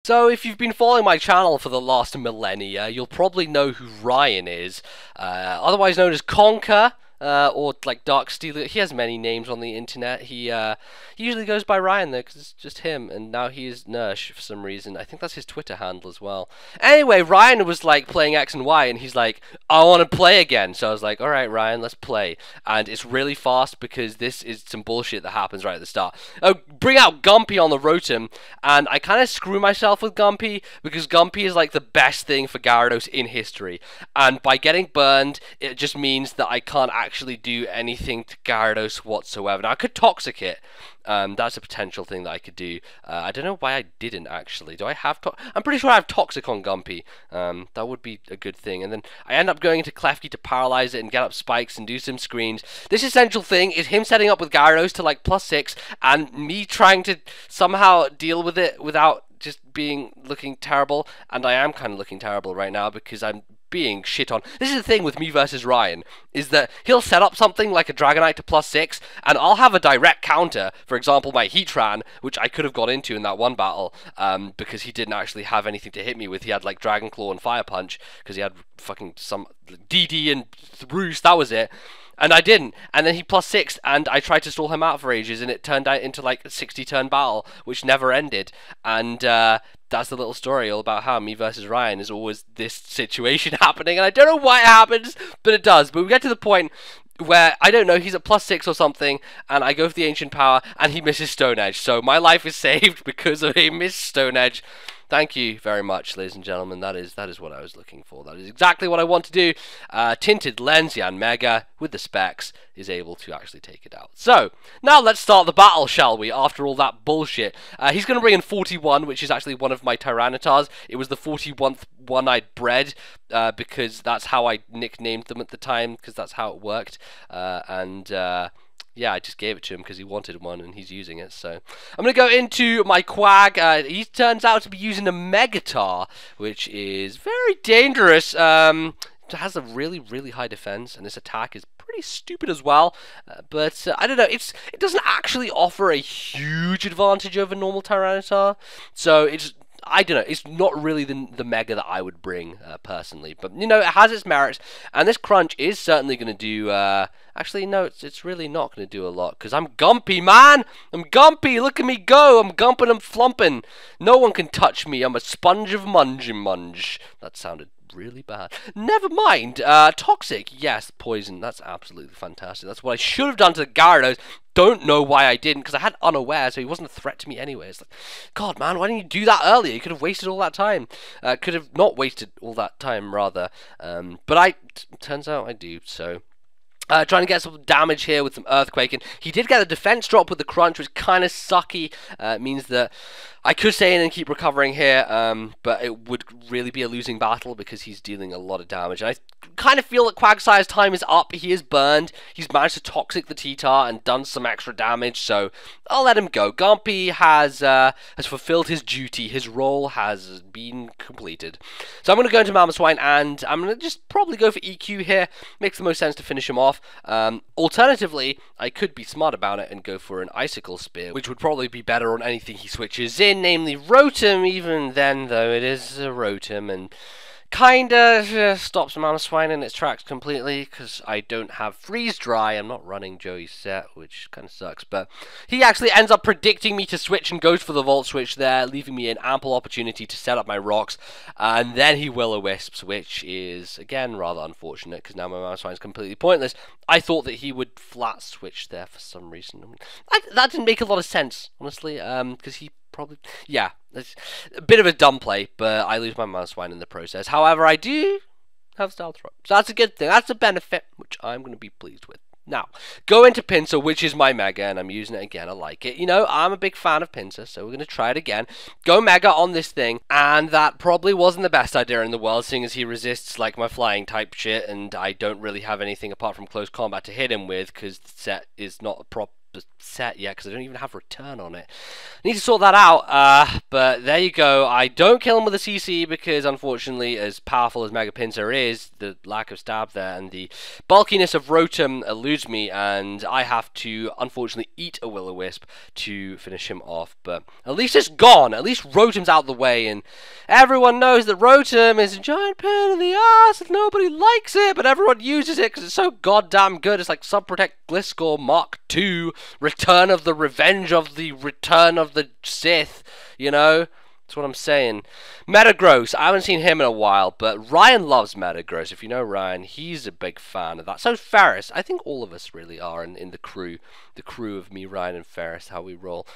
So if you've been following my channel for the last millennia, you'll probably know who Ryan is, otherwise known as KonQr, or like Dark Steeler. He has many names on the internet. He usually goes by Ryan though, because it's just him, and now he is Nersh for some reason. I think that's his Twitter handle as well. Anyway, Ryan was like playing X and Y, and he's like, I want to play again. So I was like, alright Ryan, let's play. And it's really fast because this is some bullshit that happens right at the start. Oh, bring out Gumpy on the Rotom, and I kind of screw myself with Gumpy, because Gumpy is like the best thing for Gyarados in history. And by getting burned, it just means that I can't actually do anything to Gyarados whatsoever. Now, I could Toxic it. That's a potential thing that I could do. I don't know why I didn't, actually. Do I have I'm pretty sure I have Toxic on Gumpy. That would be a good thing. And then I end up going into Klefki to paralyze it and get up spikes and do some screens. This essential thing is him setting up with Gyarados to like +6, and me trying to somehow deal with it without just looking terrible. And I am kind of looking terrible right now because I'm being shit on. This is the thing with me versus Ryan, is that he'll set up something like a Dragonite to +6, and I'll have a direct counter, for example my Heatran, which I could have got into in that one battle, because he didn't actually have anything to hit me with. He had like Dragon Claw and Fire Punch, because he had fucking some DD and Roost, that was it. And I didn't, and then he +6, and I tried to stall him out for ages, and it turned out into like a 60-turn battle, which never ended. And that's the little story all about how me versus Ryan is always this situation happening, and I don't know why it happens, but it does. But we get to the point where, I don't know, he's at +6 or something, and I go for the Ancient Power, and he misses Stone Edge. So my life is saved because of a missed Stone Edge. Thank you very much, ladies and gentlemen. That is what I was looking for. That is exactly what I want to do. Tinted Lens Yanmega, with the specs, is able to actually take it out. So, now let's start the battle, shall we, after all that bullshit. He's going to bring in 41, which is actually one of my Tyrannitars. It was the 41th one-eyed bred, because that's how I nicknamed them at the time, because that's how it worked. Yeah, I just gave it to him because he wanted one and he's using it. So I'm going to go into my Quag. He turns out to be using a Megatar, which is very dangerous. It has a really, really high defense, and this attack is pretty stupid as well. But I don't know, it doesn't actually offer a huge advantage over normal Tyranitar. So I don't know, it's not really the Mega that I would bring, personally. But, you know, it has its merits, and this Crunch is certainly going to do, actually, no, it's really not going to do a lot, because I'm Gumpy, man! I'm Gumpy! Look at me go! I'm gumping and flumping! No one can touch me, I'm a sponge of munge. That sounded really bad. Never mind. Toxic, yes, Poison, that's absolutely fantastic. That's what I should have done to the Gyarados. Don't know why I didn't, because I had Unaware, so he wasn't a threat to me anyway. It's like, God, man, why didn't you do that earlier? You could have wasted all that time. Could have not wasted all that time, rather. But turns out I do, so trying to get some damage here with some Earthquake, he did get a defense drop with the Crunch, which kind of sucky. It means that I could stay in and keep recovering here, but it would really be a losing battle because he's dealing a lot of damage. And I kind of feel that Quagsire's time is up. He is burned. He's managed to Toxic the T-Tar and done some extra damage, so I'll let him go. Gumpy has fulfilled his duty. His role has been completed. So I'm going to go into Mamoswine, and I'm going to just probably go for EQ here. Makes the most sense to finish him off. Alternatively, I could be smart about it and go for an Icicle Spear, which would probably be better on anything he switches in, namely Rotom. Even then, though, it is a Rotom, and kinda stops Mamoswine in its tracks completely, because I don't have Freeze Dry. I'm not running Joey's set, which kind of sucks, but he actually ends up predicting me to switch and goes for the Volt Switch there, leaving me an ample opportunity to set up my rocks, and then he Will-O-Wisps, which is, again, rather unfortunate, because now my Mamoswine is completely pointless. I thought that he would flat switch there for some reason. That didn't make a lot of sense, honestly, because he probably, yeah, it's a bit of a dumb play, but I lose my Mamoswine in the process. However, I do have Style Throw, so that's a good thing. That's a benefit, which I'm going to be pleased with. Now, go into Pinsir, which is my Mega, and I'm using it again. I like it. You know, I'm a big fan of Pinsir, so we're going to try it again. Go Mega on this thing, and that probably wasn't the best idea in the world, seeing as he resists, like, my flying type shit, and I don't really have anything apart from close combat to hit him with, because the set is not set yet, because I don't even have return on it. I need to sort that out, but there you go. I don't kill him with a CC because, unfortunately, as powerful as Mega Pinsir is, the lack of stab there and the bulkiness of Rotom eludes me, and I have to, unfortunately, eat a Will-O-Wisp to finish him off. But at least it's gone. At least Rotom's out of the way, and everyone knows that Rotom is a giant pain in the ass, and nobody likes it, but everyone uses it because it's so goddamn good. It's like Subprotect Gliscor Mark II, Return of the Revenge of the Return of the Sith, you know? That's what I'm saying. Metagross, I haven't seen him in a while, but Ryan loves Metagross. If you know Ryan, he's a big fan of that. So Ferris, I think all of us really are in the crew of me, Ryan, and Ferris, how we roll.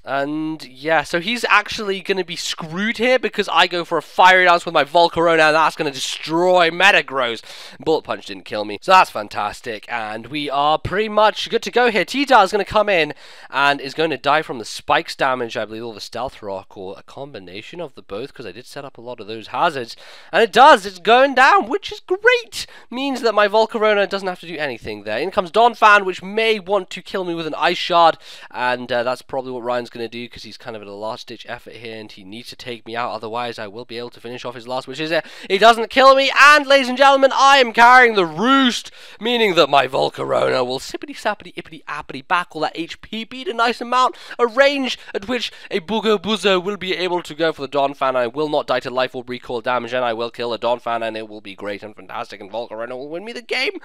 And yeah, so he's actually going to be screwed here because I go for a Fiery Dance with my Volcarona, and that's going to destroy Metagross. Bullet Punch didn't kill me, so that's fantastic. And we are pretty much good to go here. T-Dar is going to come in and is going to die from the spikes damage, I believe, or the Stealth Rock, or a combination of the both, because I did set up a lot of those hazards. And it does, it's going down, which is great. Means that my Volcarona doesn't have to do anything there. In comes Donphan, which may want to kill me with an Ice Shard, and that's probably what Ryan's going to do, because he's kind of at a last-ditch effort here, and he needs to take me out, otherwise I will be able to finish off his last, which is it. He doesn't kill me, and ladies and gentlemen, I am carrying the roost, meaning that my Volcarona will sippity-sappity-ippity-appity back all that HP, beat a nice amount, a range at which a Boogo-Buzzo will be able to go for the Donphan. I will not die to life or recoil damage, and I will kill a Donphan, and it will be great and fantastic, and Volcarona will win me the game,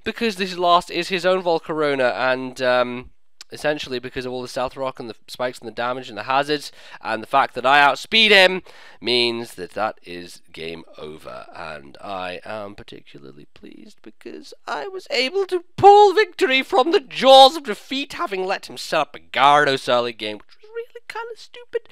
because this last is his own Volcarona, and essentially because of all the Stealth Rock and the spikes and the damage and the hazards, and the fact that I outspeed him means that that is game over, and I am particularly pleased because I was able to pull victory from the jaws of defeat, having let him set up a Gyarados early game, which was really kind of stupid,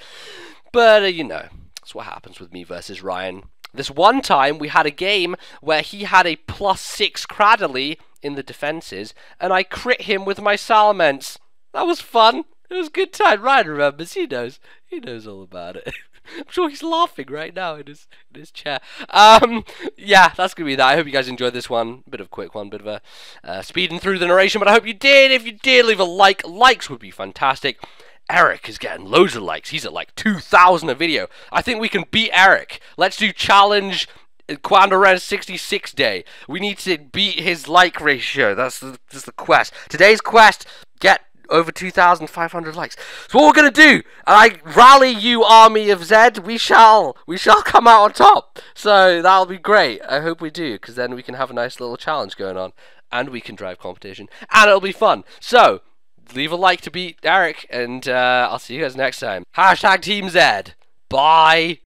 but you know, that's what happens with me versus Ryan. This one time we had a game where he had a +6 Cradily in the defenses, and I crit him with my Salamence. That was fun. It was a good time. Ryan remembers. He knows. He knows all about it. I'm sure he's laughing right now in his chair. Yeah, that's going to be that. I hope you guys enjoyed this one. Bit of a quick one. Bit of a speeding through the narration, but I hope you did. If you did, leave a like. Likes would be fantastic. Eric is getting loads of likes. He's at like 2,000 a video. I think we can beat Eric. Let's do challenge Quandaren 66 day. We need to beat his like ratio. That's the quest. Today's quest, get over 2,500 likes. So what we're going to do, I rally you, army of Zed, we shall come out on top. So that'll be great. I hope we do, because then we can have a nice little challenge going on, and we can drive competition, and it'll be fun. So leave a like to beat Eric, and I'll see you guys next time. #Team Zed. Bye.